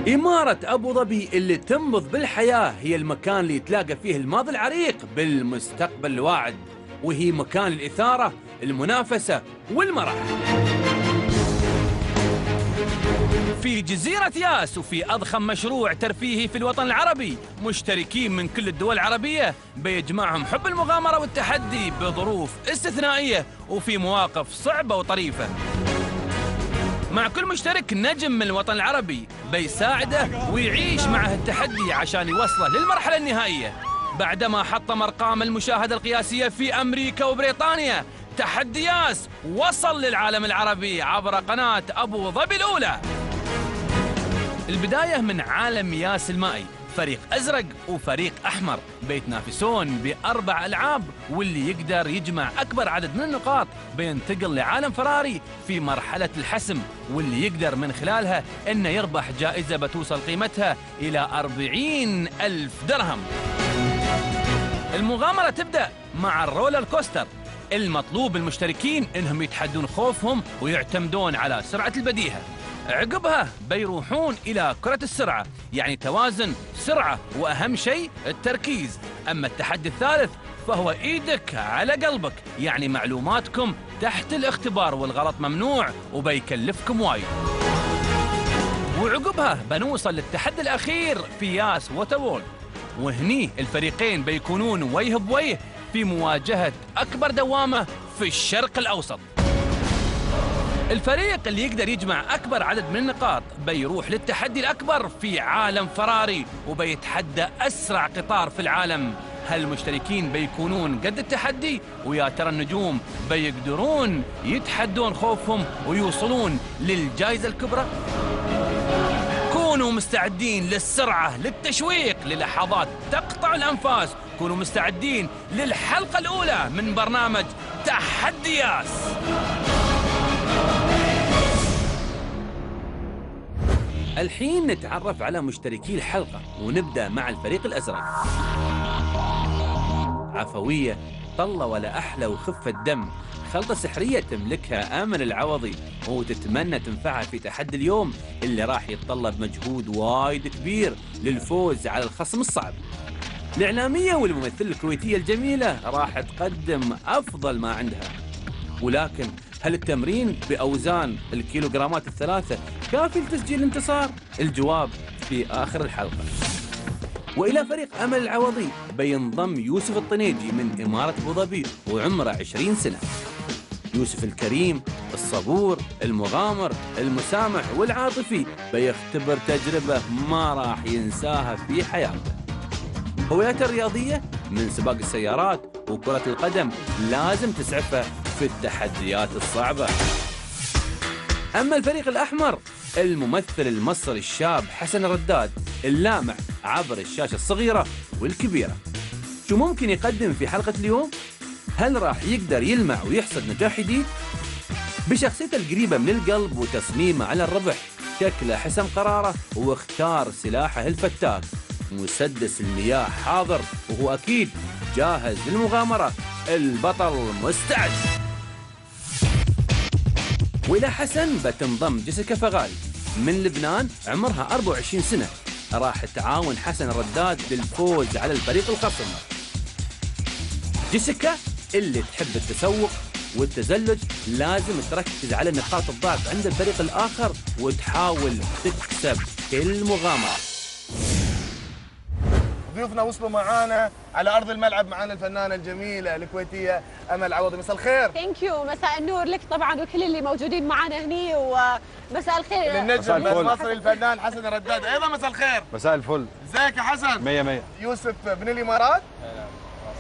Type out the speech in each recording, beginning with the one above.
إمارة أبو ظبي اللي تنبض بالحياة هي المكان اللي يتلاقى فيه الماضي العريق بالمستقبل الواعد، وهي مكان الإثارة، المنافسة والمرح. في جزيرة ياس وفي أضخم مشروع ترفيهي في الوطن العربي، مشتركين من كل الدول العربية بيجمعهم حب المغامرة والتحدي بظروف استثنائية وفي مواقف صعبة وطريفة. مع كل مشترك نجم من الوطن العربي بيساعده ويعيش معه التحدي عشان يوصله للمرحلة النهائية. بعدما حطم أرقام المشاهدة القياسية في أمريكا وبريطانيا، تحدي ياس وصل للعالم العربي عبر قناة أبو ظبي الأولى. البداية من عالم ياس المائي، فريق أزرق وفريق أحمر بيتنافسون بأربع ألعاب، واللي يقدر يجمع أكبر عدد من النقاط بينتقل لعالم فراري في مرحلة الحسم، واللي يقدر من خلالها إنه يربح جائزة بتوصل قيمتها إلى 40,000 درهم. المغامرة تبدأ مع الرولر كوستر. المطلوب المشتركين إنهم يتحدون خوفهم ويعتمدون على سرعة البديهة. عقبها بيروحون إلى كرة السرعة، يعني توازن، سرعة، وأهم شيء التركيز. أما التحدي الثالث فهو إيدك على قلبك، يعني معلوماتكم تحت الاختبار والغلط ممنوع وبيكلفكم وايد. وعقبها بنوصل للتحدي الأخير في ياس ووتر وورلد، وهني الفريقين بيكونون وجه بوجه في مواجهة أكبر دوامة في الشرق الأوسط. الفريق اللي يقدر يجمع أكبر عدد من النقاط بيروح للتحدي الأكبر في عالم فراري وبيتحدى أسرع قطار في العالم. هل المشتركين بيكونون قد التحدي؟ ويا ترى النجوم بيقدرون يتحدون خوفهم ويوصلون للجائزة الكبرى؟ كونوا مستعدين للسرعة، للتشويق، للحظات تقطع الأنفاس. كونوا مستعدين للحلقة الأولى من برنامج تحدي ياس. الحين نتعرف على مشتركي الحلقة، ونبدأ مع الفريق الأزرق. عفوية، طلة ولا أحلى وخفة دم، خلطة سحرية تملكها آمل العوضي، وتتمنى تنفعها في تحدي اليوم اللي راح يتطلب مجهود وايد كبير للفوز على الخصم الصعب. الإعلامية والممثلة الكويتية الجميلة راح تقدم أفضل ما عندها، ولكن هل التمرين بأوزان الكيلوغرامات الثلاثة كافي لتسجيل الانتصار؟ الجواب في آخر الحلقة. وإلى فريق أمل العوضي بينضم يوسف الطنيجي من إمارة أبو ظبي وعمره 20 سنة. يوسف الكريم، الصبور، المغامر، المسامح والعاطفي، بيختبر تجربة ما راح ينساها في حياته. هواياته الرياضية من سباق السيارات وكرة القدم لازم تسعفه في التحديات الصعبة. أما الفريق الأحمر، الممثل المصري الشاب حسن الرداد اللامع عبر الشاشة الصغيرة والكبيرة. شو ممكن يقدم في حلقة اليوم؟ هل راح يقدر يلمع ويحصد نجاح جديد؟ بشخصيته القريبة من القلب وتصميمه على الربح، شكله حسم قراره واختار سلاحه الفتاك. مسدس المياه حاضر، وهو أكيد جاهز للمغامرة. البطل مستعد. وإلى حسن بتنضم جيسيكا فغالي من لبنان، عمرها 24 سنة. راح تعاون حسن الرداد للفوز على الفريق الخصم. جيسيكا اللي تحب التسوق والتزلج لازم تركز على نقاط الضعف عند الفريق الآخر وتحاول تكسب كل مغامرة. ضيوفنا وصلوا معانا على ارض الملعب، معانا الفنانه الجميله الكويتيه امل العوضي. مساء الخير. ثانك يو، مساء النور لك طبعا وكل اللي موجودين معانا هني، ومساء الخير للنجم المصري الفنان حسن الرداد. ايضا مساء الخير. مساء الفل. ازيك يا حسن؟ 100 100. يوسف من الامارات.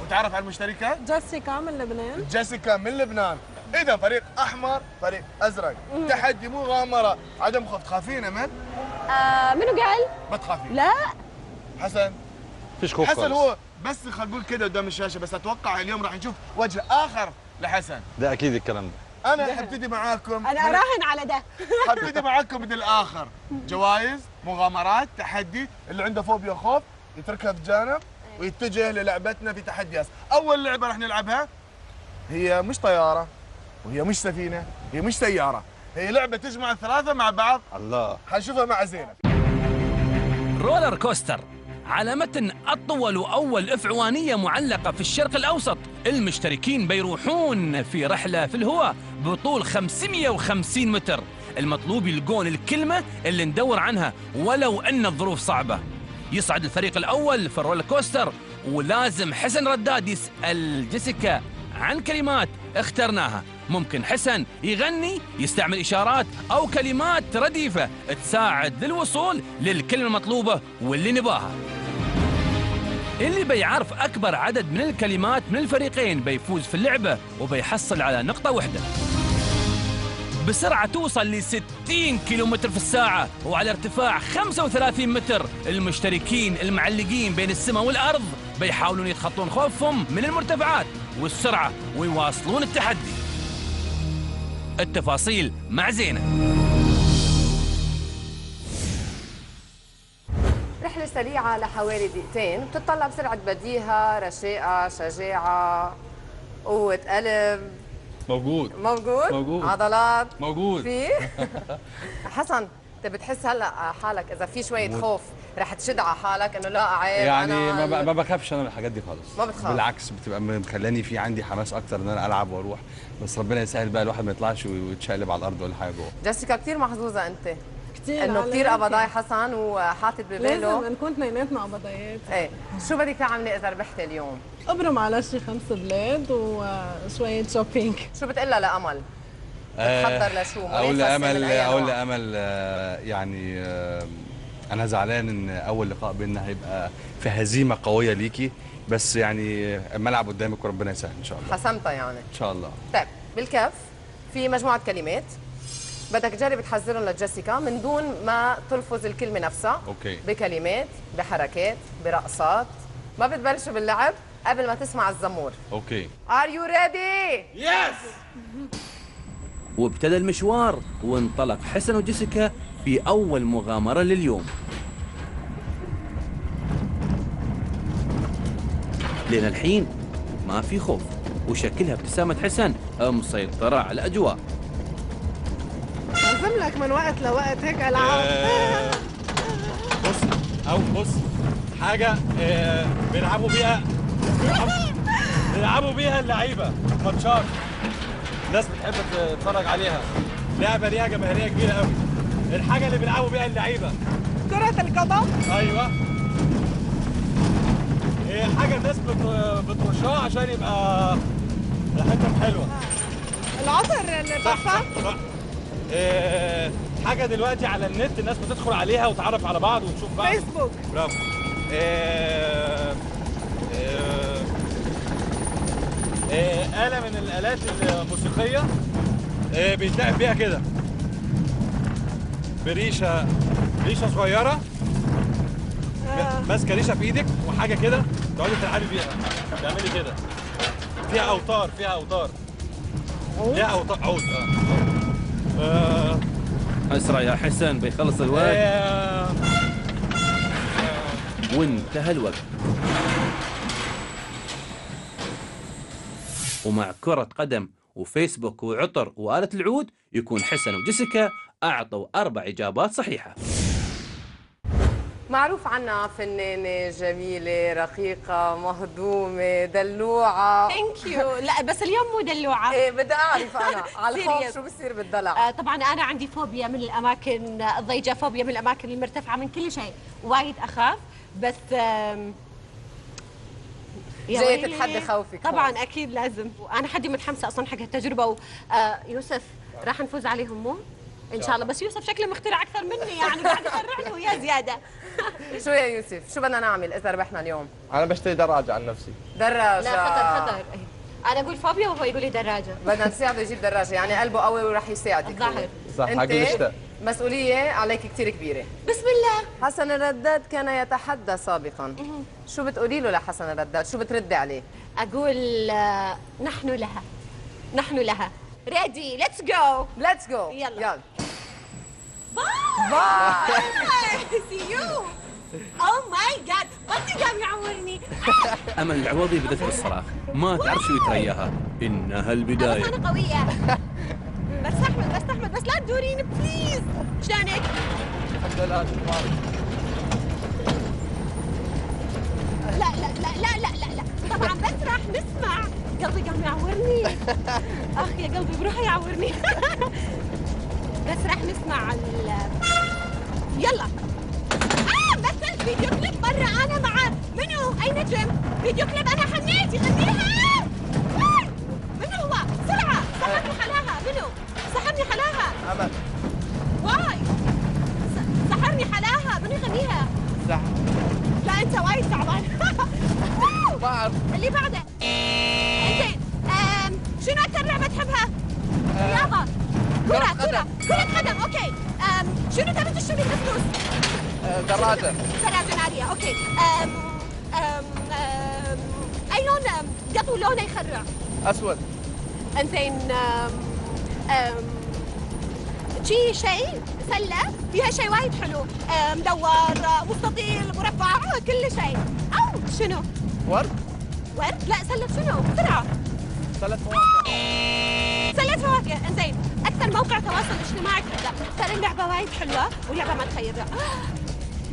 وتعرف على المشتركه؟ جيسيكا من لبنان. جيسيكا من لبنان. اذا فريق احمر فريق ازرق، تحدي مغامره، عدم خوف. تخافين امل؟ منو قال؟ ما تخافين. لا حسن فيش خوف حسن خالص. هو بس خلينا نقول كده قدام الشاشه، بس اتوقع اليوم راح نشوف وجه اخر لحسن. ده اكيد الكلام ده. انا حبتدي معاكم، انا اراهن على ده. حبتدي معاكم من الاخر. جوائز، مغامرات، تحدي. اللي عنده فوبيا خوف يتركها في جانب ويتجه للعبتنا في تحدي ياس. اول لعبه راح نلعبها هي مش طياره وهي مش سفينه، هي مش سياره، هي لعبه تجمع الثلاثه مع بعض. الله. حنشوفها مع زينب. رولر كوستر على متن أطول وأول إفعوانية معلقة في الشرق الأوسط. المشتركين بيروحون في رحلة في الهواء بطول 550 متر. المطلوب يلقون الكلمة اللي ندور عنها ولو أن الظروف صعبة. يصعد الفريق الأول في الرولر كوستر، ولازم حسن رداد يسأل جيسيكا عن كلمات اخترناها. ممكن حسن يغني، يستعمل إشارات أو كلمات رديفة تساعد للوصول للكلمة المطلوبة واللي نباها. اللي بيعرف أكبر عدد من الكلمات من الفريقين بيفوز في اللعبة وبيحصل على نقطة واحدة. بسرعة توصل ل 60 كيلومتر في الساعة وعلى ارتفاع 35 متر. المشتركين المعلقين بين السماء والأرض بيحاولون يتخطون خوفهم من المرتفعات والسرعة ويواصلون التحدي. التفاصيل مع زينة. رحلة سريعة لحوالي دقيقتين بتتطلب سرعة بديهة، رشاقة، شجاعة، قوة قلب. موجود. عضلات موجود. في حسن، انت بتحس هلا حالك اذا في شويه خوف رح تشد على حالك انه لا عيب؟ يعني ما بخافش انا من الحاجات دي خالص. ما بتخاف؟ بالعكس، بتبقى مخلاني في عندي حماس اكتر ان انا العب واروح. بس ربنا يسهل بقى الواحد ما يطلعش ويتشقلب على الارض ولا حاجه جوه. جيسيكا كثير محظوظه انت، كثير انه كثير قبضاي حسن وحاطط بباله لازم نكون اثنيناتنا قبضيات. ايه، شو بدك تعملي اذا ربحتي اليوم؟ ابرم على شي 5 بلاد وشوية شوبينج. شو بتقلها لأمل؟ بتحضر لشو؟ اقول لأمل يعني انا زعلان ان اول لقاء بيننا هيبقى في هزيمه قويه ليكي، بس يعني اما العب قدامك وربنا يسهل ان شاء الله. حسمتها يعني ان شاء الله. طيب، بالكف في مجموعه كلمات بدك تجرب تحذرهم لجيسيكا من دون ما تلفظ الكلمه نفسها. اوكي. بكلمات، بحركات، برقصات. ما بتبلشوا باللعب قبل ما تسمع الزمور. اوكي. Are you ready؟ يس. وابتدى المشوار وانطلق حسن وجيسيكا في أول مغامرة لليوم. لين الحين ما في خوف، وشكلها ابتسامة حسن مسيطرة على الأجواء. لازم لك من وقت لوقت هيك ألعاب. بص حاجه بيلعبوا بيها اللعيبه ماتشات، الناس بتحب تتفرج عليها، لعبه ليها جماهيريه كبيره قوي. الحاجه اللي بيلعبوا بيها اللعيبه كرة القدم. ايوه، هي حاجه الناس بترشها عشان يبقى ريحتهم حلوه. العطر اللي تحفة. حاجه دلوقتي على النت الناس بتدخل عليها وتعرف على بعض وتشوف بعض. فيسبوك. برافو. آلة من الآلات الموسيقية بيتلعب بيها كده بريشة صغيرة، ماسكة ريشة في إيدك وحاجة كده تقعدي تلعبي بيها، تعملي كده. فيها أوتار ليها أوتار عود. أسرع يا حسن بيخلص الوقت. وانتهى الوقت. ومع كرة قدم وفيسبوك وعطر وآلة العود يكون حسن وجيسيكا أعطوا 4 إجابات صحيحة. معروف عنها فنانة جميلة رقيقة مهضومة دلوعة. ثانك يو. لا بس اليوم مو دلوعة. ايه بدي اعرف انا على الخوف شو بصير بالدلع. طبعا انا عندي فوبيا من الاماكن الضيقة، فوبيا من الاماكن المرتفعة، من كل شيء وايد اخاف. بس جاي تتحدي خوفك. طبعا اكيد لازم. وانا حدي متحمسة اصلا حق التجربة. يوسف راح نفوز عليهم مو؟ ان شاء الله. بس يوسف شكله مخترع اكثر مني، يعني قاعد يخرعني وياه زياده. شو يا يوسف، شو بدنا نعمل اذا ربحنا اليوم؟ انا بشتري دراجه عن نفسي. دراجه؟ لا خطر. انا اقول فوبيا وهو يقول لي دراجه. بدنا نساعده يجيب دراجه، يعني قلبه قوي وراح يساعدك. الظاهر صح. انت مسؤوليه عليك كثير كبيره. بسم الله. حسن الرداد كان يتحدى سابقا. شو بتقولي له لحسن الرداد؟ شو بتردي عليه؟ اقول نحن لها ريدي. ليتس جو. يلا باي. سي يو. اوه ماي جاد، بطي قام يعورني. أمل العوضي بدت بالصراخ، ما تعرف شو يترياها. إنها البداية. بس انا قويه. بستحمل بس لا تدوريني بليز. شلونك؟ الحمد لله. لا لا لا لا طبعا بس راح نسمع. قلبي قام يعورني. اخ يا قلبي بروحي يعورني. بس راح نسمع يلا. مثل فيديو كليب مرة أنا مع منو؟ أي نجم؟ فيديو كليب أنا حنيت يغنيها. منو هو؟ بسرعة سحبني حلاها. منو؟ سحبني حلاها. أمل. واي سحرني حلاها. منو يغنيها؟ صح. لا أنت وايد تعبان. بعرف. اللي بعده. زين شنو أكثر لعبة تحبها؟ رياضة. كرة قدم. أوكي. شنو تبي تشتري بفلوس؟ دراجة. دراجة نارية. أوكي. أي لون قطو لونه يخرع؟ أسود. انزين شي شيء سلة فيها شيء وايد حلو. مدور مستطيل مربع كل شيء. أو شنو؟ ورد. ورد؟ لا سلة شنو؟ بسرعة. سلة فواكه. سلة فواكه. انزين أكثر موقع تواصل اجتماعي تحبه؟ ترى اللعبة وايد حلوة واللعبة ما تخير.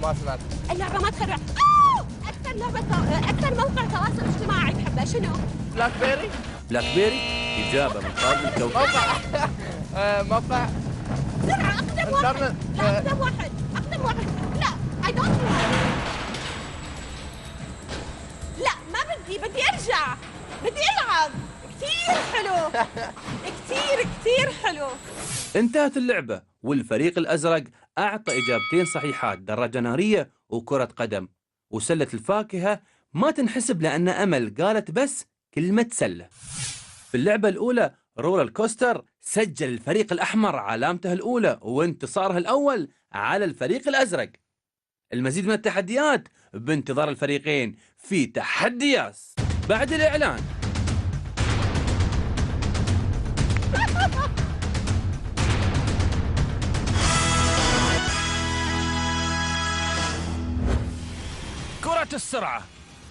ما سمعت. اللعبة ما تخرع. أكثر موقع تواصل اجتماعي تحبه شنو؟ بلاك بيري. بلاك بيري إجابة من قبل الكوكب. موقع. بسرعة أقدم واحد. انترنت. لا أقدم واحد. لا I don't know. لا ما بدي أرجع. بدي ألعب. كثير حلو. كثير حلو. انتهت اللعبة والفريق الأزرق أعطى إجابتين صحيحات، دراجة نارية وكرة قدم. وسلة الفاكهة ما تنحسب لأن أمل قالت بس كلمة سلة. في اللعبة الأولى رولر كوستر سجل الفريق الأحمر علامته الأولى وانتصارها الأول على الفريق الأزرق. المزيد من التحديات بانتظار الفريقين في تحدي ياس بعد الإعلان. كرة السرعة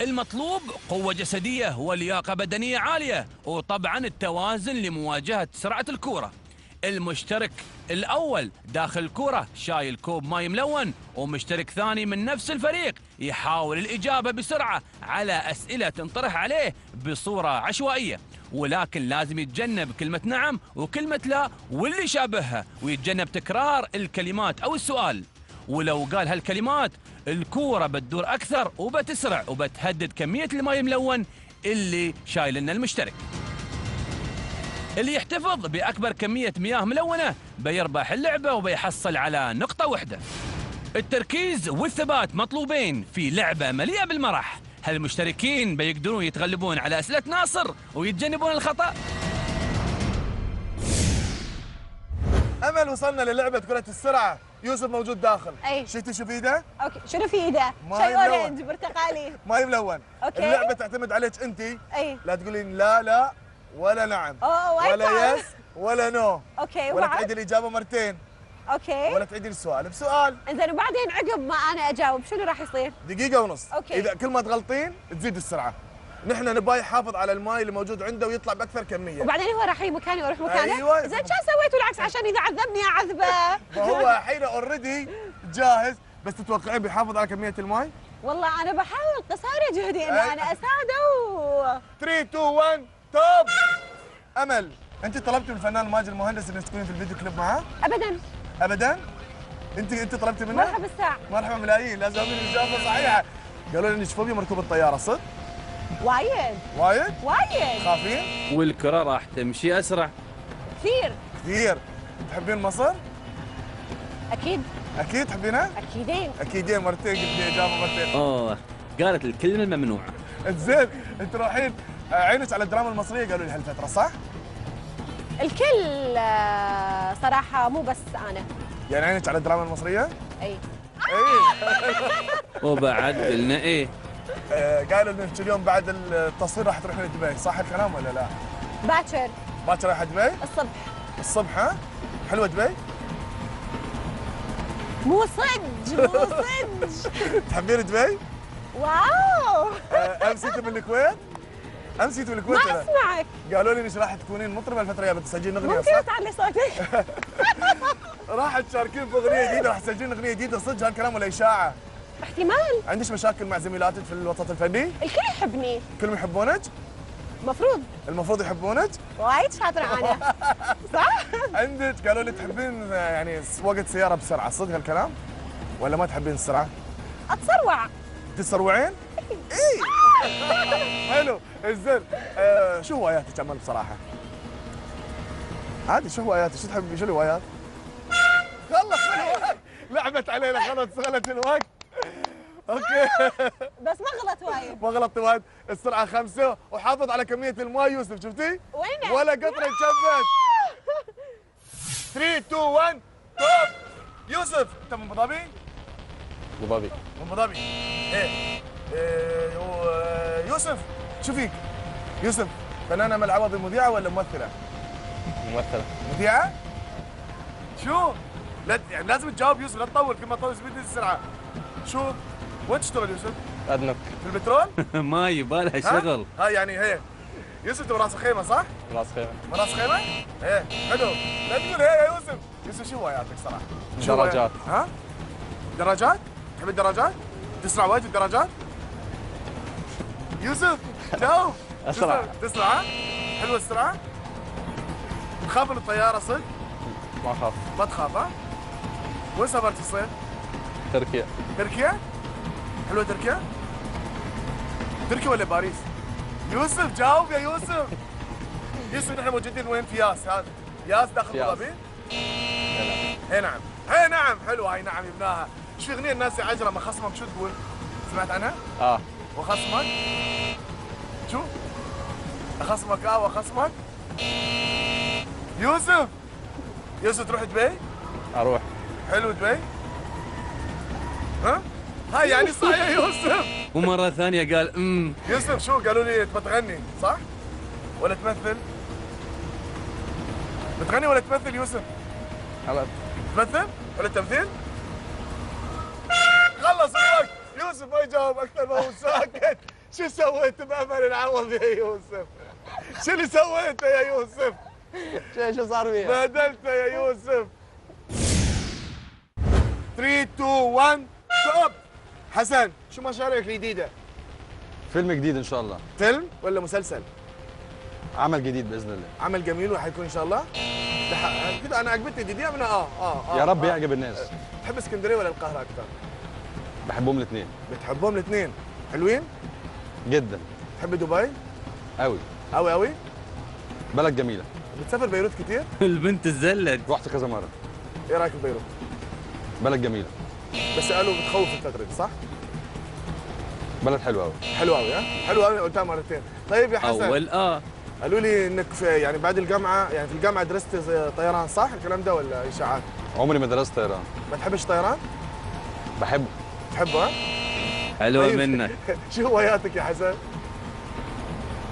المطلوب قوة جسدية ولياقة بدنية عالية وطبعا التوازن لمواجهة سرعة الكرة. المشترك الأول داخل الكرة شايل كوب ماي ملون، ومشترك ثاني من نفس الفريق يحاول الإجابة بسرعة على أسئلة تنطرح عليه بصورة عشوائية، ولكن لازم يتجنب كلمة نعم وكلمة لا واللي شابهها، ويتجنب تكرار الكلمات أو السؤال. ولو قال هالكلمات الكورة بتدور أكثر وبتسرع وبتهدد كمية الماء الملون اللي شايل لنا المشترك. اللي يحتفظ بأكبر كمية مياه ملونة بيربح اللعبة وبيحصل على نقطة واحدة. التركيز والثبات مطلوبين في لعبة مليئة بالمرح. هالمشتركين بيقدرون يتغلبون على أسئلة ناصر ويتجنبون الخطأ. أمل وصلنا للعبة كرة السرعة. يوسف موجود داخل. أي. شفتي شو في ايده؟ اوكي شنو في ايده؟ ماي شيء ملون. اورنج برتقالي. ماي ملون. أوكي. اللعبة تعتمد عليك أنت. اي. لا تقولين لا ولا نعم. وايد ولا صعب. يس ولا نو. اوكي ولا وبعد؟ تعيدي الإجابة مرتين. اوكي. ولا تعيدي السؤال بسؤال. انزين وبعدين عقب ما انا اجاوب شنو راح يصير؟ دقيقة ونص. أوكي. إذا كل ما تغلطين تزيد السرعة. نحن نبغى يحافظ على الماي اللي موجود عنده ويطلع بأكثر كمية. وبعدين هو راح يجي مكاني واروح مكانه؟ أيوة. زين كان سويتوا العكس عشان اذا عذبني اعذبه. فهو الحين اوريدي جاهز، بس تتوقعين بيحافظ على كمية الماي؟ والله انا بحاول قصارى جهدي ان انا اساعده 3 2 1 توب. امل انت طلبتي من الفنان ماجد المهندس انك تكونين في الفيديو كليب معاه؟ ابدا ابدا؟ انت طلبتي منه؟ مرحبا الساعة. مرحبا ملايين، لازم اقول الاجابه صحيحه. قالوا لي انك فوبيا مركوب الطياره، صدق؟ وايد وايد؟ وايد خافين؟ والكرة راح تمشي أسرع. كثير. كثير. تحبين مصر؟ اكيد اكيد تحبينها؟ اكيدين. اكيدين مرتين، قلت لي اجابه مرتين. أوه قالت الكلمة الممنوعة. زين، انت رايحين عينك على الدراما المصريه قالوا لي هالفتره، صح؟ الكل صراحة مو بس انا. يعني عينك على الدراما المصريه؟ اي. ايه. وبعد قلنا إيه؟ قالوا انك اليوم بعد التصوير راح تروحين دبي، صح الكلام ولا لا؟ باكر باكر رايحه دبي؟ الصبح. الصبح ها؟ حلوه دبي؟ مو صدق. تحبين دبي؟ واو. امس جيتوا من الكويت؟ امس جيتوا من الكويت ما اسمعك. قالوا لي انك راح تكونين مطربه الفتره الجايه بتسجلين اغنيه، ممكن صح؟ تعلي صوتك؟ راح تشاركين في اغنيه جديده، راح تسجلين اغنيه جديده، صدق هالكلام ولا اشاعه؟ احتمال. عندش مشاكل مع زميلاتك في الوسط الفني؟ الكل يحبني. كلهم يحبونك؟ المفروض يحبونك؟ وايد شاطرة أنا. صح؟ عندك قالوا لي تحبين يعني وقت سيارة بسرعة، صدق هالكلام؟ ولا ما تحبين السرعة؟ أتسروع. تسروعين؟ اي حلو، زين. شو هواياتك عمال بصراحة؟ عادي شو هواياتك؟ شو تحبي؟ شو الهوايات؟ خلص الوقت، لعبت علينا خلص غلط الوقت. اوكي بس ما غلط وايد. ما غلطت وايد، السرعة 5 وحافظ على كمية الماء يوسف، شفتي؟ وينه؟ ولا قطرة تشبت. 3 2 1 توب. يوسف انت من ابو ظبي؟ ابو ظبي. من ابو ظبي. يوسف شو فيك؟ يوسف فنانة أمل عوضي مذيعة ولا ممثلة؟ ممثلة. مذيعة؟ شو؟ لا يعني لازم تجاوب يوسف، لا تطول، كل ما تطول سبيد السرعة. شو؟ وين تشتغل يوسف؟ أدنك. في البترول؟ ما يبالها شغل. هاي يعني هي يوسف انت براس خيمة صح؟ راس خيمة. براس خيمة؟ ايه حلو، لا تقول هي يا يوسف. يوسف شو هواياتك صراحة؟ شو دراجات. هواياتك؟ ها؟ دراجات؟ تحب الدراجات؟ تسرع وايد الدراجات؟ يوسف جاوب. أسرع. تسرع ها؟ حلوة السرعة؟ تخاف من الطيارة صدق؟ ما أخاف. ما تخاف ها؟ وين سافرت في الصيف؟ تركيا. تركيا؟ حلوة تركيا؟ تركيا ولا باريس؟ يوسف جاوب يا يوسف. يوسف نحن موجودين وين في ياس هذا؟ ياس داخل ياس. ابو ظبي؟ اي نعم. اي نعم حلوة هاي نعم يبناها. ايش في اغنية الناس عجرة ما خصمك شو تقول؟ سمعت عنها؟ وخصمك؟ شو؟ اخصمك وخصمك؟ يوسف يوسف تروح دبي؟ أروح. حلو دبي؟ ها؟ هاي يعني صح يا يوسف. ومرة ثانية قال يوسف شو قالوا لي تبغى تغني صح؟ ولا تمثل؟ بتغني ولا تمثل يوسف؟ خلاص. تمثل ولا تمثيل؟ خلص الوقت، يوسف ما يجاوب اكثر ما هو ساكت. شو سويت بأمل العوض يا يوسف؟ شو اللي سويته يا يوسف؟ شو صار فيها؟ بهدلته يا يوسف. 3 2 1 ستوب. حسن شو مشاريعك الجديدة؟ فيلم جديد إن شاء الله. فيلم ولا مسلسل؟ عمل جديد بإذن الله. عمل جميل وحيكون ان شاء الله. كذا انا عجبتني دي من يا رب يعجب الناس. تحب اسكندريه ولا القاهره اكثر؟ بحبهم الاثنين. بتحبهم الاثنين حلوين؟ جدا. تحب دبي؟ قوي. قوي قوي؟ بلد جميلة. بتسافر بيروت كثير؟ البنت الزلت. رحت كذا مرة. ايه رايك ببيروت؟ بلد جميلة. بس قالوا بتخوف الفتره دي صح؟ بلد حلوة قوي. حلو قوي ها؟ حلو قوي قلتها مرتين. طيب يا حسن اول قالوا لي انك في يعني بعد الجامعه يعني في الجامعه درست طيران صح الكلام ده ولا اشاعات؟ عمري ما درست طيران. ما تحبش طيران؟ بحبه. تحبه ها؟ حلوة طيب. منك. شو هواياتك يا حسن؟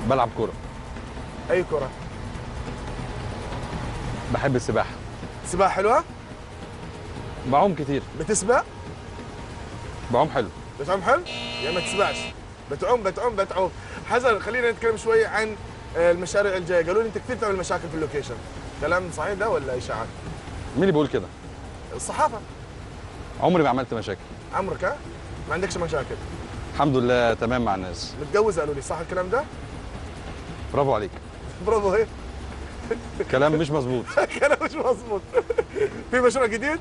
بلعب كورة. اي كره؟ بحب السباحة. سباحه حلوه؟ بعوم كتير. بتسبح؟ بعوم حلو. بتعوم حلو؟ يا ما تسبحش. بتعوم. حسن خلينا نتكلم شوي عن المشاريع الجايه، قالوا لي انت كثير تعمل مشاكل في اللوكيشن. كلام صحيح ده ولا اشاعات؟ مين اللي بيقول كده؟ الصحافه. عمري ما عملت مشاكل. عمرك ها؟ ما عندكش مشاكل. الحمد لله تمام مع الناس. متجوز قالوا لي صح الكلام ده؟ برافو عليك. برافو ايه؟ كلام مش مظبوط. كلام مش مظبوط. في مشروع جديد؟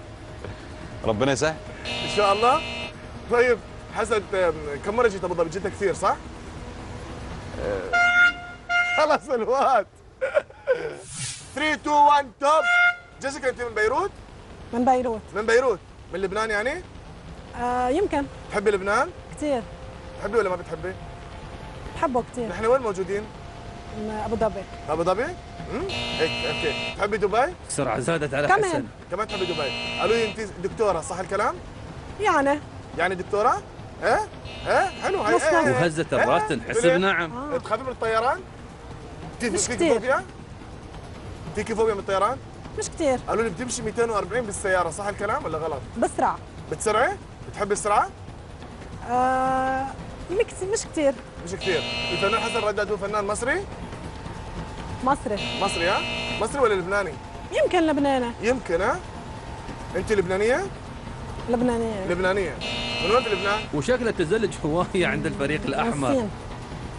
ربنا يسهل. ان شاء الله. طيب حسن كم مره جيت ابو ظبي؟ جيت كثير صح؟ خلص الوقت. 3 2 1 توب. جيسيكا انت من بيروت؟ من بيروت. من بيروت؟ من لبنان يعني؟ يمكن. تحبي لبنان؟ كثير. تحبي ولا ما بتحبي؟ بحبه كثير. نحن وين موجودين؟ ابو ظبي. ابو ظبي؟ هيك اوكي. تحبي دبي؟ السرعة زادت على كمان. حسن. كمان تحبي دبي؟ قالوا لي انت دكتوره صح الكلام؟ يعني دكتوره؟ ايه؟ حلو هاي. نص نص. وهزة الراس تنحسب نعم. تخافي من الطيران؟ مش فيكي كتير. فوبيا؟ فيكي فوبيا من الطيران؟ مش كثير. قالوا لي بتمشي 240 بالسياره صح الكلام ولا غلط؟ بسرع. بتسرعي؟ بتحبي السرعه؟ مش كثير. مش كثير. الفنان حسن رداد هو فنان مصري؟ مصري. مصري ها؟ مصري ولا لبناني؟ يمكن لبناني. يمكن ها؟ انت لبنانيه؟ لبنانية. لبنانيه. من وين في لبنان؟ وشكله تزلج هوايه عند الفريق الاحمر. الصين.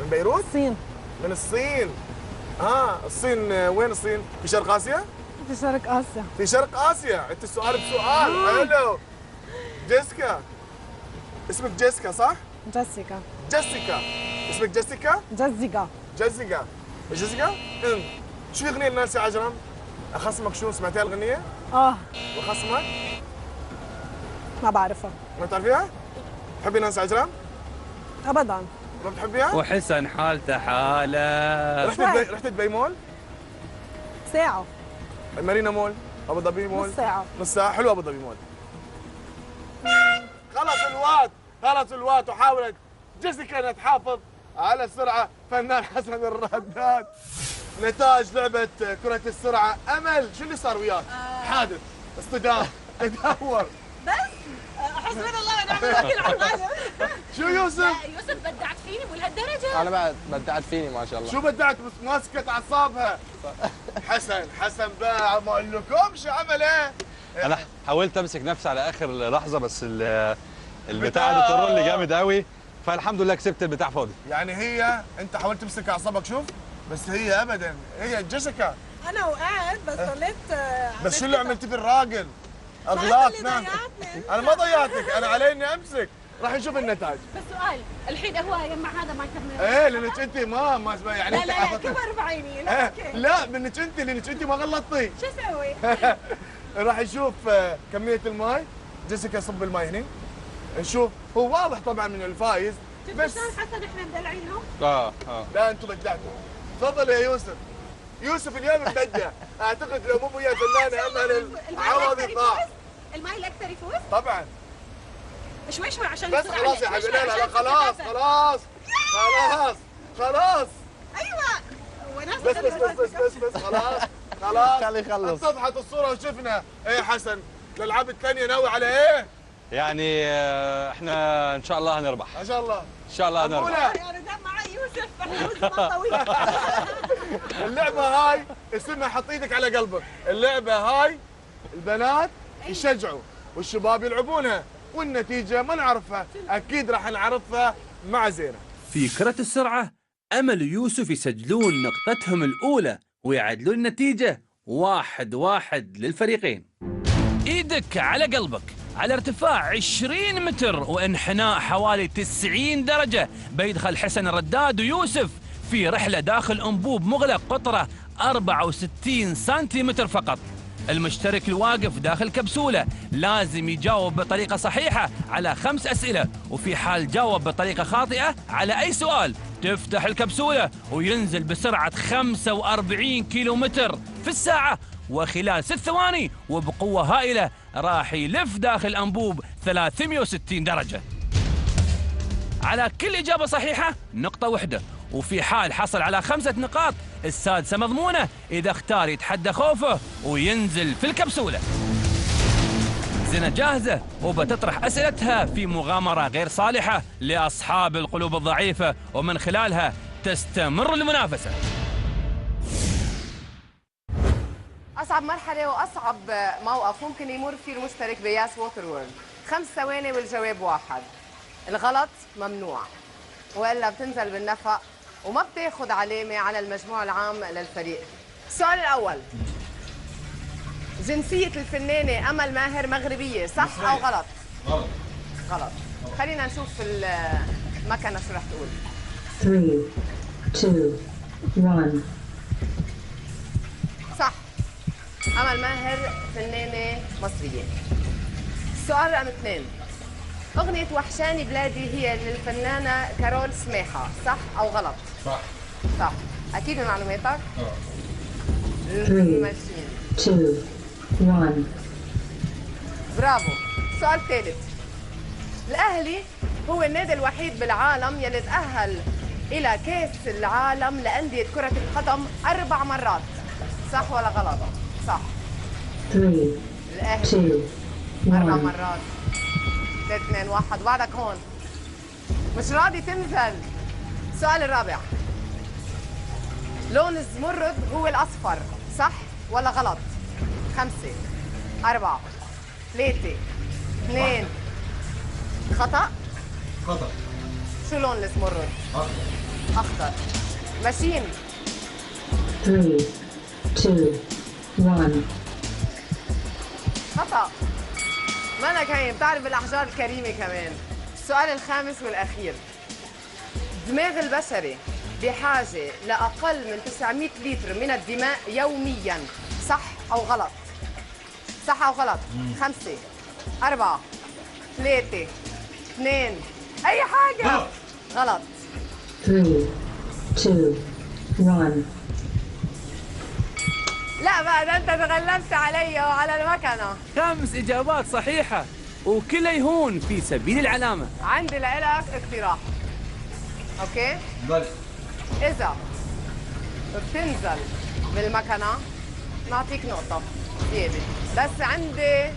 من بيروت؟ الصين. من الصين. الصين وين الصين؟ في شرق اسيا؟ في شرق اسيا. في شرق اسيا، انت السؤال بسؤال. حلو. جيسيكا. اسمك جيسيكا صح؟ جيسيكا. جيسيكا. اسمك جيسيكا؟ جزيكا. جيسيكا. جيسيكا؟ شو في اغنية لنانسي عجرم؟ اخصمك شو سمعتيها الاغنية؟ وخصمك؟ ما بعرفها. ما بتعرفيها؟ تحبي نانسي عجرم؟ ابدا. ما بتحبيها؟ وحسن حالته حاله. رحت دبي مول؟ ساعة. المارينا مول؟ ابو ظبي مول؟ نص ساعة. نص ساعة. حلو ابو ظبي مول. خلص الوقت وحاولت جيسيكا انها تحافظ على السرعة. فنان حسن الرداد. نتائج لعبة كرة السرعة. أمل شو اللي صار وياك؟ حادث، اصطدام، تدهور. بس حسبنا الله ونعم الوكيل على الغالب. شو يوسف؟ لا يوسف بدعت فيني مو لهالدرجة. انا بعد بدعت فيني ما شاء الله. شو بدعت بس ماسكة اعصابها. حسن باع ما اقول لكمش عمل ايه؟ انا حاولت امسك نفسي على اخر لحظه بس البتاع اللي جامد قوي، فالحمد لله كسبت البتاع فاضي. يعني هي انت حاولت تمسك اعصابك شوف، بس هي ابدا هي جيسيكا. انا وقعت بس ضليت. بس شو اللي عملتي بالراجل؟ اغلاط. نعم انا ما ضيعتك، انا علي اني امسك. راح نشوف النتائج. بس سؤال الحين هو يجمع هذا ما يكمل. ايه لانك انت ما يعني لا انت لا لا كبر بعيني. لا اوكي. لا منك انت لانك انت ما غلطتي. شو اسوي؟ راح نشوف كمية الماء. جيسيكا صب الماء هنا. نشوف هو واضح طبعا من الفايز. بس شلون حسن احنا مدلعينهم؟ لا انتم بدعتوا. تفضل يا يوسف. يوسف اليوم مبدع. اعتقد لو مو ويا فنانة امل العوضي طاح. الماي الاكثر يفوز؟ طبعا. شوي عشان بس خلاص يا حبيبي. لا خلاص. ايوه وناس بس خلاص. خليه يخلص. اتضحت الصورة وشفنا. ايه حسن الالعاب الثانية ناوي على ايه؟ يعني احنا ان شاء الله هنربح. ما شاء الله. ان شاء الله هنربح. انا دام معي يوسف فيوسف طويل. اللعبة هاي اسمها حط ايدك على قلبك. اللعبة هاي البنات يشجعوا والشباب يلعبونها، والنتيجة ما نعرفها، اكيد راح نعرفها مع زينة. في كرة السرعة أمل ويوسف يسجلون نقطتهم الأولى ويعدلون النتيجة 1-1 للفريقين. إيدك على قلبك. على ارتفاع 20 متر وانحناء حوالي 90 درجة بيدخل حسن الرداد ويوسف في رحلة داخل أنبوب مغلق قطره 64 سنتيمتر فقط. المشترك الواقف داخل كبسولة لازم يجاوب بطريقة صحيحة على 5 أسئلة، وفي حال جاوب بطريقة خاطئة على أي سؤال تفتح الكبسولة وينزل بسرعة 45 كيلومتر في الساعة، وخلال 6 ثواني وبقوة هائلة راح يلف داخل أنبوب 360 درجة. على كل إجابة صحيحة نقطة واحدة، وفي حال حصل على 5 نقاط السادسة مضمونة إذا اختار يتحدى خوفه وينزل في الكبسولة. زينة جاهزة وبتطرح أسئلتها في مغامرة غير صالحة لأصحاب القلوب الضعيفة، ومن خلالها تستمر المنافسة. أصعب مرحلة وأصعب موقف ممكن يمر فيه المشترك بياس ووتر وورلد. 5 ثواني والجواب 1. الغلط ممنوع، وإلا بتنزل بالنفق وما بتاخد علامة على المجموع العام للفريق. السؤال الأول، جنسية الفنانة أمل ماهر مغربية، صح أو غلط؟ غلط. خلينا نشوف المكنة شو رح تقول. 3 2 1 صح، أمل ماهر فنانة مصرية. السؤال رقم 2، أغنية وحشاني بلادي هي للفنانة كارول سماحة، صح أو غلط؟ صح. أكيد من معلوماتك؟ 3 2 1 برافو. السؤال الثالث، الأهلي هو النادي الوحيد بالعالم يلي تأهل إلى كأس العالم لأندية كرة القدم 4 مرات، صح ولا غلط؟ صح. 3 الأهلي 2 4 1 مرات. 3 2 1. بعدك هون مش راضي تنزل. السؤال الرابع، لون الزمرد هو الأصفر، صح ولا غلط؟ 5 4 3 2 خطأ؟ خطأ. شو لون الاسمرود؟ أخضر. أخضر. ماشين. 3, 2, 1. خطأ. مالك هين بتعرف الأحجار الكريمة كمان. السؤال الخامس والأخير. الدماغ البشري بحاجة لأقل من 900 لتر من الدماء يومياً، صح أو غلط؟ صح أو غلط؟ 5 4 3 2 أي حاجة. غلط. 3, 2, 1. لا بقى ده أنت تغلبت علي وعلى المكنة. 5 إجابات صحيحة وكله يهون في سبيل العلامة. عندي لإلك اقتراح. أوكي؟ بل. إذا بتنزل بالمكنة نعطيك نقطة زيادة، بس عندي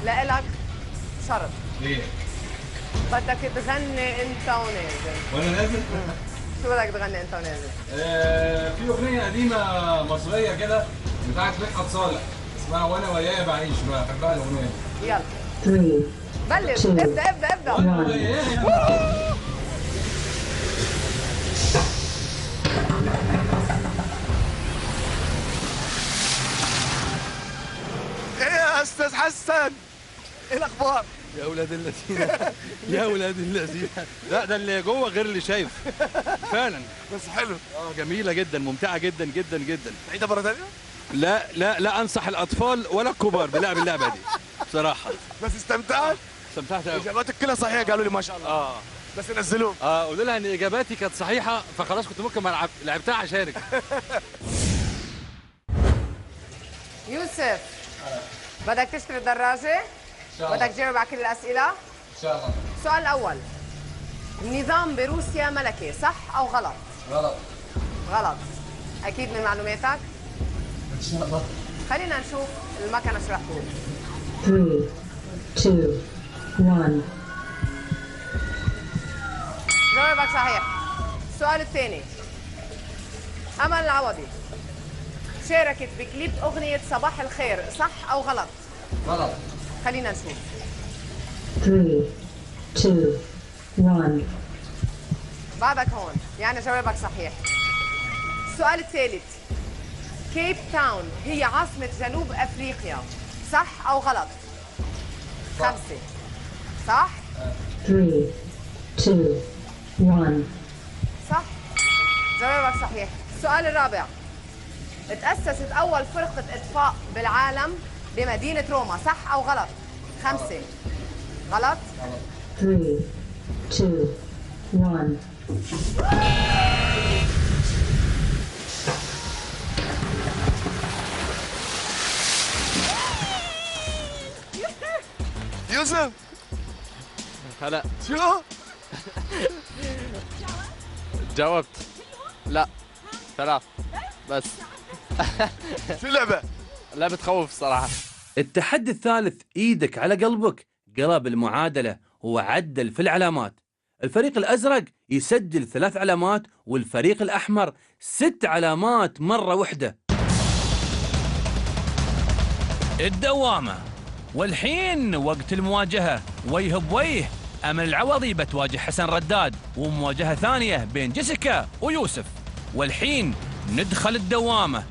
لإلك شرط. ليه؟ بدك تغني أنت ونازل. وأنا نازل؟ شو بدك تغني أنت ونازل؟ في أغنية قديمة مصرية كده بتاعت مدحت صالح اسمها وأنا وياه بعيش، بحبها الأغنية دي. يلا 3, بلش. ابدأ. وأنا وياه. ايه يا استاذ حسن؟ ايه الاخبار؟ يا ولاد الذين يا ولاد الذين، لا ده اللي جوه غير اللي شايف فعلا. بس حلو. جميله جدا، ممتعه جدا جدا جدا. عيدها مره ثانيه؟ لا انصح الاطفال ولا الكبار بلعب اللعبه دي بصراحه. بس استمتعت؟ استمتعت قوي. اجاباتك كلها صحيحه قالوا لي ما شاء الله. بس نزلوك. قول لها ان اجاباتي كانت صحيحه فخلاص كنت ممكن ما لعبتها عشانك. يوسف بدك تشتري دراجة؟ بدك تجاوب على كل الأسئلة؟ ان شاء الله. السؤال الأول. النظام بروسيا ملكي، صح أو غلط؟ غلط. غلط. أكيد من معلوماتك؟ ان شاء الله. خلينا نشوف المكنة شو رح تقول. 3, 2, 1. جوابك صحيح. السؤال الثاني. أمل العوضي شاركت بكليب أغنية صباح الخير، صح أو غلط؟ غلط. خلينا نشوف. 3, 2, 1. بعدك هون، يعني جوابك صحيح. السؤال الثالث. كيب تاون هي عاصمة جنوب أفريقيا، صح أو غلط؟ 5 صح؟ 3, 2, 1. صح؟ جوابك صحيح. السؤال الرابع. تأسست أول فرقة إطفاء بالعالم بمدينة روما، صح أو غلط؟ 5 غلط؟ 3, 2, 1. يوسف هلا شو؟ جاوبت. لا 3 بس. شو اللعبة؟ لا بتخوف الصراحة. التحدي الثالث ايدك على قلبك قلب المعادلة وعدل في العلامات. الفريق الأزرق يسجل 3 علامات والفريق الأحمر 6 علامات مرة واحدة. الدوامة والحين وقت المواجهة، وجه بوجه. أمل العوضي بتواجه حسن رداد، ومواجهة ثانية بين جيسيكا ويوسف. والحين ندخل الدوامة.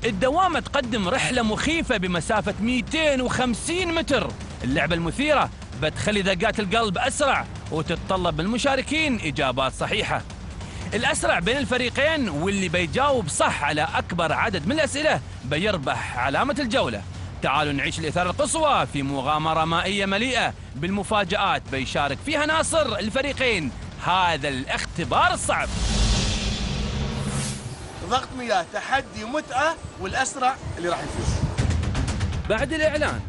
الدوامة تقدم رحلة مخيفة بمسافة 250 متر. اللعبة المثيرة بتخلي دقات القلب أسرع وتتطلب من المشاركين إجابات صحيحة. الأسرع بين الفريقين واللي بيجاوب صح على أكبر عدد من الأسئلة بيربح علامة الجولة. تعالوا نعيش الإثارة القصوى في مغامرة مائية مليئة بالمفاجآت بيشارك فيها ناصر الفريقين هذا الاختبار الصعب. ضغط مياه، تحدي ومتعة، والأسرع اللي راح يفوز. بعد الإعلان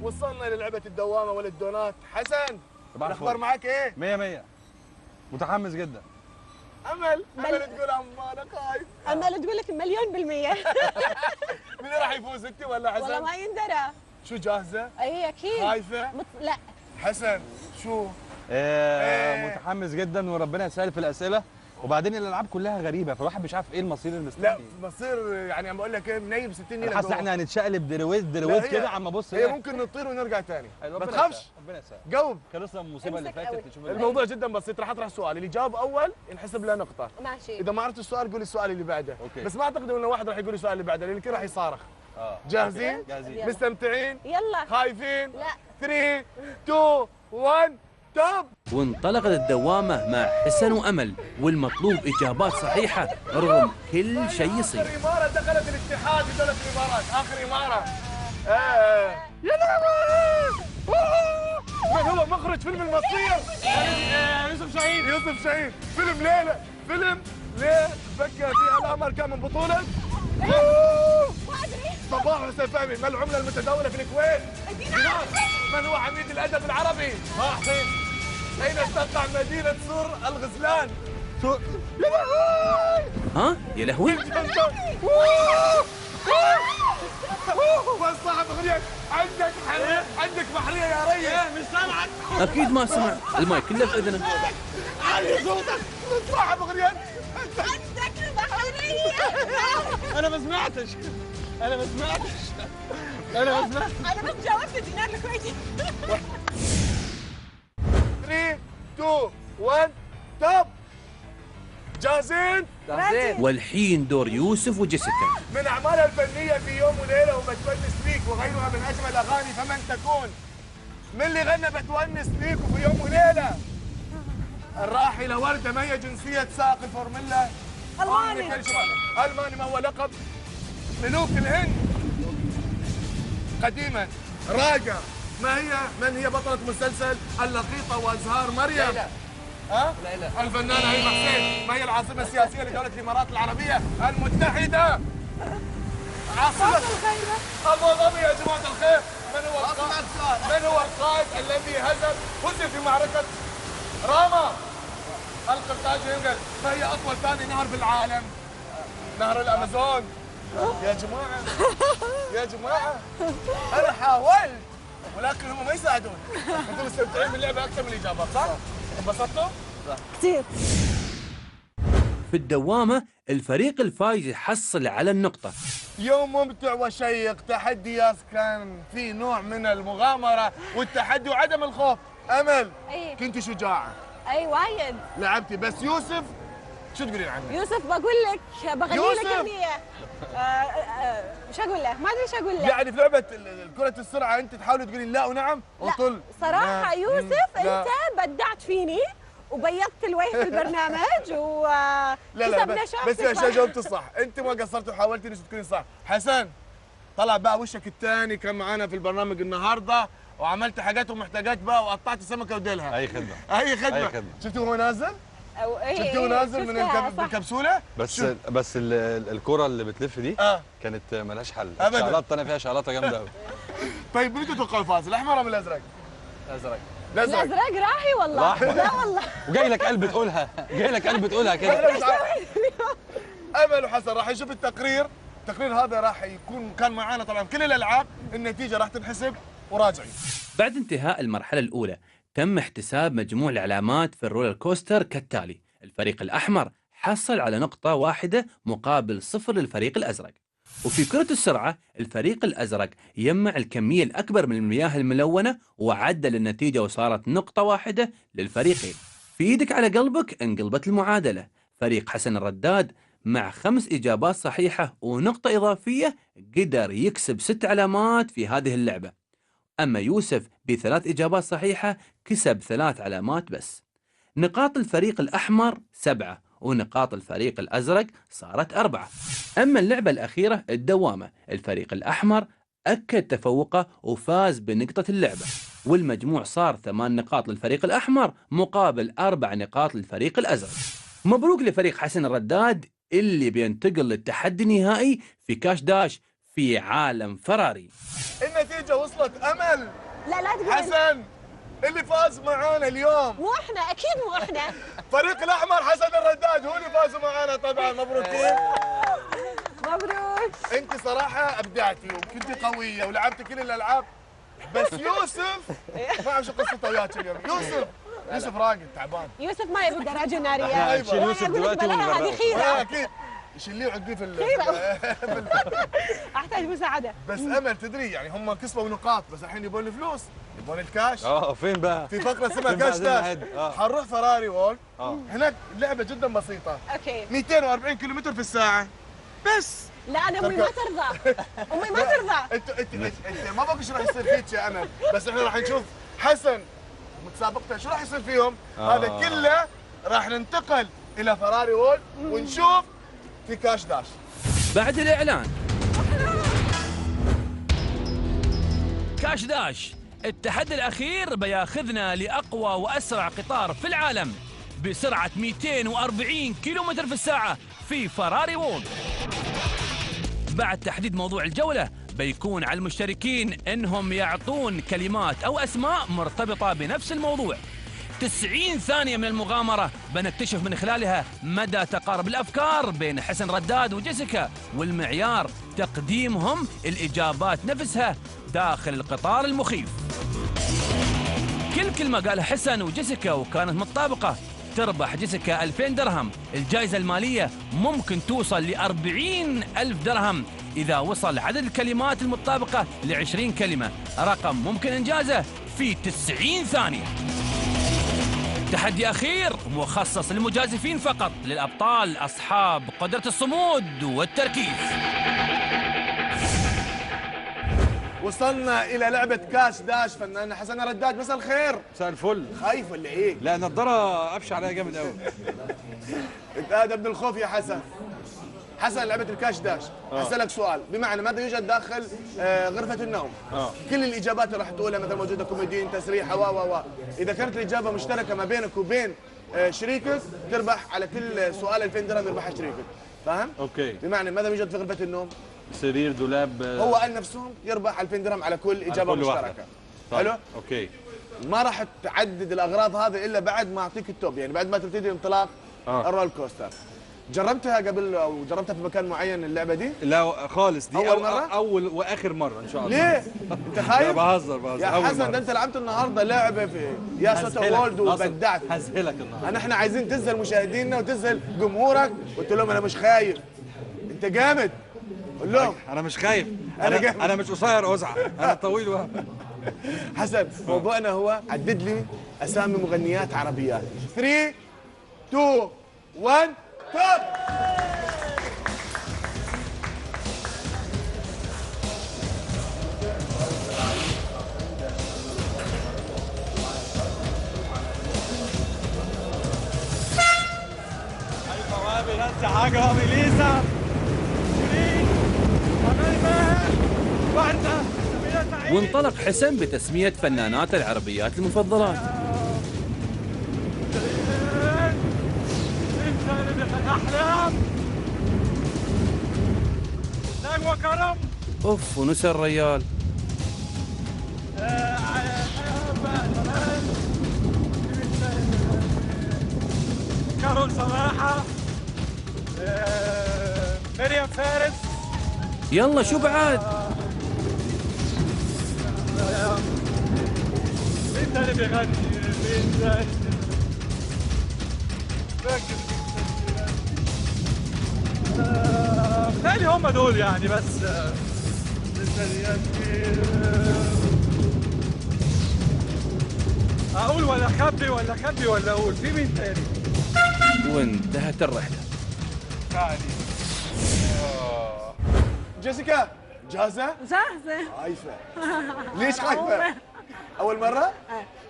وصلنا للعبة الدوامة والدونات. حسن الأخبار معك إيه؟ 100 100. متحمس جدا. أمل تقول أنا خايف. أمل تقول لك 1,000,000%. مين راح يفوز أنت ولا حسن؟ والله ما يندرى. شو جاهزة؟ أي أكيد. خايفة؟ لا حسن شو؟ متحمس جدا وربنا يسهل في الاسئله وبعدين الالعاب كلها غريبه فالواحد مش عارف ايه المصير لا المستني. مصير يعني عم بقول لك ايه منيب 60 نيله حاسس احنا هنتشقلب درويز كده عم ابص هي ممكن نطير ونرجع ثاني ما ربنا تخافش يسهل، ربنا يسهل. جاوب. خلصنا من المصيبه اللي فاتت نشوف الموضوع جدا بسيط راح اطرح سؤال اللي جاوب اول ينحسب له نقطه. ماشي. اذا ما عرفت السؤال قول السؤال اللي بعده. أوكي. بس ما اعتقد انه واحد راح يقول السؤال اللي بعده لان الكل راح يصارخ. جاهزين؟ جاهزين. مستمتعين؟ يلا. خايفين؟ لا. 3 2 1 توب. وانطلقت الدوامة مع حسن وأمل والمطلوب إجابات صحيحة رغم كل شيء يصير. اخر اماره دخلت الاتحاد في دوله الامارات، اخر اماره. يا لهوي من هو مخرج فيلم المصير؟ يوسف شاهين. يوسف شاهين. فيلم ليلى، فيلم ليه بكى فيها القمر كان من بطولة صباح حسين فهمي. ما العملة المتداولة في الكويت؟ من هو عميد الأدب العربي؟ حسين. أين تقع مدينة سور الغزلان؟ ها؟ يا لهوي. بس صاحب غريب عندك حرية، عندك بحرية يا ريس. مش سامعك. أكيد ما سمع، المايك كله في إذنه. علي صوتك صاحب غريب. عندك بحرية. انا ما سمعتش. انا بس جاوبت دينار الكويتي. 3 2 1 توب. جاهزين؟ والحين دور يوسف وجيسيكا. من أعمالها الفنية في يوم وليلة وبتونس بيك وغيرها من أجمل الأغاني فمن تكون؟ من اللي غنى بتونس بيك وفي يوم وليلة؟ الراحلة وردة ما هي جنسية سائق الفورمولا؟ ألماني. ألماني. ما هو لقب ملوك الهند؟ قديما. راجع. من هي بطلة مسلسل اللقيطة وأزهار مريم؟ ليلى. ليلى. الفنانة هيما حسين. ما هي العاصمة السياسية لدولة الإمارات العربية المتحدة؟ عاصمة أبو ظبي يا جماعة الخير. من هو القائد الذي فز في معركة راما؟ القرطاج ينقل. ما هي أطول ثاني نهر في العالم؟ نهر الأمازون. يا جماعة يا جماعة أنا حاولت ولكن هم ما يساعدون. أنتم مستمتعين باللعبة أكثر من الإجابات صح؟ انبسطتوا؟ كثير. في الدوامة الفريق الفايز يحصل على النقطة. يوم ممتع وشيق. تحدي ياس كان في نوع من المغامرة والتحدي وعدم الخوف. أمل أي. كنت شجاعة. أي وايد. لعبتي. بس يوسف شو تقولين عنه؟ يوسف بقول لك بغني لك أغنية. مش هقول له ما ادري ايش اقول له. يعني في لعبة كرة السرعة أنت تحاولي تقولين لا ونعم وطل. صراحة يوسف أنت بدعت فيني وبيضت الوجه في البرنامج وكسبنا بس يا شيخ جاوبت الصح. أنت ما قصرتي وحاولتي إنك تكوني صح. حسن طلع بقى وشك الثاني كان معانا في البرنامج النهارده وعملت حاجات ومحتاجات بقى وقطعت سمكة وديلها. اي خدمه. أي خدمة. شفتي هو نازل؟ شفتيه نازل من الكبسوله؟ بس الكرة اللي بتلف دي كانت مالهاش حل. شعلطت انا فيها شعلطه جامده قوي. طيب مين تتوقع الفاز؟ الاحمر ام الازرق؟ الازرق. الازرق راحي والله. لا والله. وجاي لك قلب تقولها كده. امل وحسن راح يشوف التقرير هذا راح كان معانا طبعا كل الالعاب. النتيجه راح تنحسب وراجعين. بعد انتهاء المرحلة الأولى تم احتساب مجموع العلامات في الرولر كوستر كالتالي: الفريق الأحمر حصل على نقطة واحدة مقابل 0 للفريق الأزرق. وفي كرة السرعة الفريق الأزرق يجمع الكمية الأكبر من المياه الملونة وعدل النتيجة وصارت نقطة واحدة للفريقين. في إيدك على قلبك انقلبت المعادلة. فريق حسن الرداد مع 5 إجابات صحيحة ونقطة إضافية قدر يكسب 6 علامات في هذه اللعبة. أما يوسف ب3 إجابات صحيحة كسب 3 علامات بس. نقاط الفريق الأحمر 7 ونقاط الفريق الأزرق صارت 4. أما اللعبة الأخيرة الدوامة الفريق الأحمر أكد تفوقه وفاز بنقطة اللعبة والمجموع صار 8 نقاط للفريق الأحمر مقابل 4 نقاط للفريق الأزرق. مبروك لفريق حسن الرداد اللي بينتقل للتحدي النهائي في كاش داش في عالم فراري. النتيجة وصلت. أمل لا تقول حسن اللي فاز معانا اليوم. مو احنا اكيد مو احنا. فريق الأحمر حسن الرداد هو اللي فاز معانا طبعا. مبروكين. مبروك. أنت صراحة أبدعتي وكنت قوية ولعبتي كل الألعاب. بس يوسف ما أعرف شو قصته وياك اليوم. يوسف يوسف راقد تعبان. يوسف ما يبي دراجه ناريه. احنا نشيل يوسف أقول لك دلوقتي بلاها، هذه ونغرقه. خيره. اكيد يشيليه وعقيه في خيره. احتاج مساعده. بس امل تدري يعني هم كسبوا نقاط بس الحين يبون الفلوس، يبون الكاش. فين بقى؟ في فقره اسمها فين بقى؟ كاش داش. عايزين نعد. حنروح فراري وول. هناك لعبه جدا بسيطه، اوكي. 240 كيلومتر في الساعه بس. لا انا امي ما ترضى. امي ما ترضى. انت ما بقى شو راح يصير فيك يا امل، بس احنا راح نشوف حسن متسابقته شو راح يصير فيهم. هذا كله راح ننتقل الى فراري وول ونشوف في كاش داش. بعد الإعلان كاش داش التحدي الأخير بياخذنا لأقوى وأسرع قطار في العالم بسرعة 240 كيلومتر في الساعة في فراري وول. بعد تحديد موضوع الجولة بيكون على المشتركين انهم يعطون كلمات او اسماء مرتبطة بنفس الموضوع. 90 ثانية من المغامرة بنكتشف من خلالها مدى تقارب الافكار بين حسن رداد وجيسيكا، والمعيار تقديمهم الاجابات نفسها داخل القطار المخيف. كل كلمة قالها حسن وجيسيكا وكانت متطابقة تربح جيسيكا 2000 درهم. الجائزة المالية ممكن توصل ل 40,000 درهم إذا وصل عدد الكلمات المطابقة ل 20 كلمة، رقم ممكن إنجازه في 90 ثانية. تحدي أخير مخصص للمجازفين فقط، للأبطال أصحاب قدرة الصمود والتركيز. وصلنا الى لعبه كاش داش. فنان حسن رداد مساء الخير. مساء الفل. خايف ولا ايه؟ لا نضاره قفش عليا جامد قوي. انت هذا ابن الخوف يا حسن. حسن لعبه الكاش داش اسالك سؤال، بمعنى ماذا يوجد داخل غرفه النوم؟ كل الاجابات اللي راح تقولها مثلا موجوده كوميديين تسريحه و اذا كانت الاجابه مشتركه ما بينك وبين شريكك تربح على كل سؤال 2000 درهم يربحها شريكك، فاهم؟ اوكي. بمعنى ماذا يوجد في غرفه النوم؟ سرير، دولاب. هو قال نفسهم يربح 2000 درهم على كل اجابه كل واحدة. مشتركه. طيب. حلو؟ اوكي. ما راح تعدد الاغراض هذه الا بعد ما اعطيك التوب، يعني بعد ما تبتدي انطلاق الرول كوستر. جربتها قبل او جربتها في مكان معين اللعبه دي؟ لا خالص، دي أول مرة؟ اول واخر مره ان شاء الله. ليه؟ انت خايف؟ لا بهزر يا أول حسن مرة. ده انت لعبت النهارده لعبه في يا سوتا وولد وبدعت. هزهلك النهارده. احنا عايزين تذهل مشاهدينا وتذهل جمهورك وتقول لهم انا مش خايف. انت جامد. قول لهم انا مش خايف. أنا جامد. انا مش قصير ازعه، انا طويل وهم. حسن موضوعنا هو عدد لي اسامي مغنيات عربيات. 3 2 1 توب. عقرب اليسا وانطلق حسن بتسمية فنانات العربيات المفضلات. احلام وكرم. اوف ونسى الريال. كارول سماحة، مريم فارس. يلا شو بعد؟ مين تاني بيغني؟ مين تاني؟ تاني هم دول يعني بس. اقول ولا اخبي ولا اخبي ولا اقول؟ في مين تاني؟ وانتهت الرحلة. جيسيكا جاهزة؟ جاهزه. خايفة. ليش خايفة؟ أول مرة؟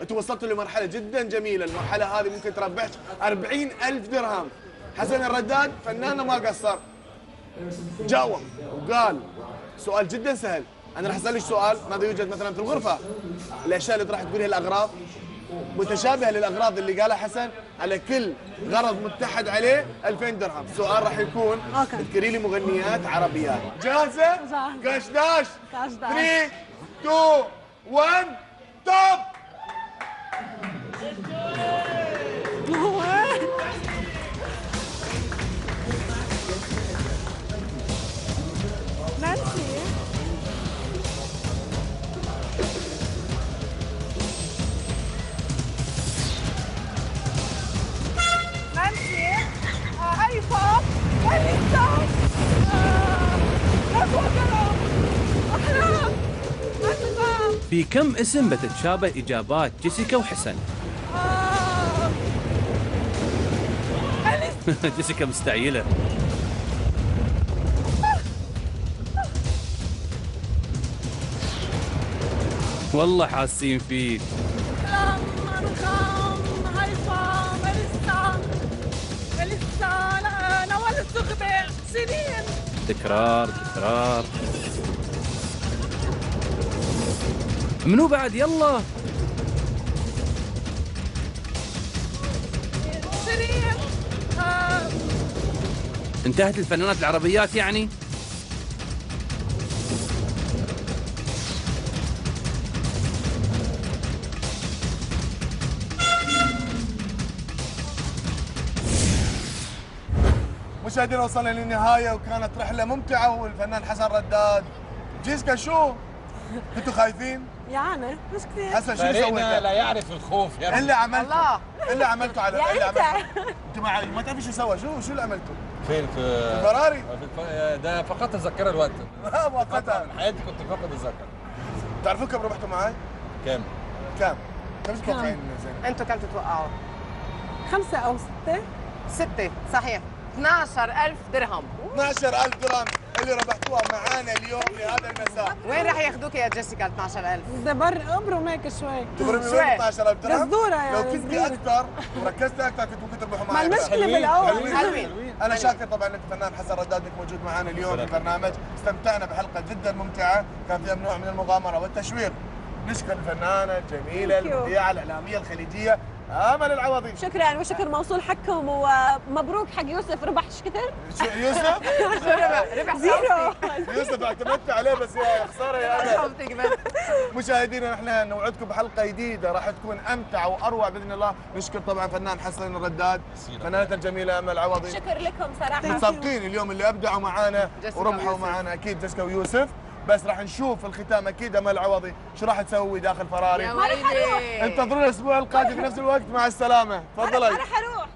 أنتوا وصلتوا لمرحلة جدا جميلة، المرحلة هذه ممكن تربحك 40,000 درهم. حسن الرداد فنانة ما قصر. جاوب وقال سؤال جدا سهل. أنا راح أسألك سؤال، ماذا يوجد مثلا في الغرفة؟ الأشياء اللي راح تقولها الأغراض متشابهة للأغراض اللي قالها حسن، على كل غرض متحد عليه 2000 درهم. السؤال راح يكون اذكري لي مغنيات عربيات. جاهزة؟ جاهزة. كاش داش. كاش داش. 3 2 1 توب. نانسي. في كم اسم بتتشابه إجابات جيسيكا وحسن؟ جيسيكا مستعجلة. والله حاسين فيك. أنا ولا تخبر سنين. تكرار تكرار. منو بعد يلا؟ سنين. انتهت الفنانات العربيات يعني؟ مشاهدينا وصلنا للنهايه وكانت رحله ممتعه والفنان حسن رداد. جيسكا شو؟ كنتوا خايفين؟ يعني مش كثير. حسن شو سويت؟ فريقنا لا يعرف الخوف يا رب. اللي عملته الله. اللي عملته على يا اللي أنت. عملته انتوا ما تعرفوا شو سوى، شو اللي عملته؟ فين في الفراري؟ ده فقدت الذاكره الوقت. لا مؤقتا. من حياتي كنت فاقد الذاكره. تعرفوا كم ربحتوا معي؟ كام؟ كم؟ كم تتوقعين زين؟ انتوا كم تتوقعوا؟ 5 أو 6. 6 صحيح. 12,000 درهم. 12,000 درهم اللي ربحتوها معانا اليوم لهذا المساء. وين رح ياخذوك يا جيسيكا 12,000؟ ده ابرم هيك شوي. تبرمي شوي. وين 12,000 درهم؟ قصدورة يعني، لو كنتي صغيرة. اكثر وركزتي اكثر كنت ممكن تربحوا ما معي أكثر. المشكلة بالأول. حلوين. انا شاكر طبعا لك الفنان حسن رداد انك موجود معنا اليوم في البرنامج، استمتعنا بحلقه جدا ممتعه، كان فيها نوع من المغامره والتشويق. نشكر الفنانه الجميله Thank you. المذيعه الاعلاميه الخليجيه امل العوضي. شكرا وشكر موصول حقكم ومبروك حق يوسف. ربح ايش كثر؟ يوسف ربح زيرو. يوسف اعتمدت عليه بس يا خساره يا امل. صوتك بس. مشاهدينا نحن نوعدكم بحلقه جديده راح تكون امتع واروع باذن الله. نشكر طبعا فنان حسن الرداد، فنانة الجميله امل العوضي، شكر لكم صراحة. متسابقين اليوم اللي ابدعوا معانا جيسيكا وربحوا ويوسف. معانا اكيد جيسكا ويوسف. بس راح نشوف في الختام اكيد امل العوضي شو راح تسوي داخل فراري. يا ويلي. انتظرونا الاسبوع القادم في نفس الوقت. مع السلامه، تفضلي. راح اروح.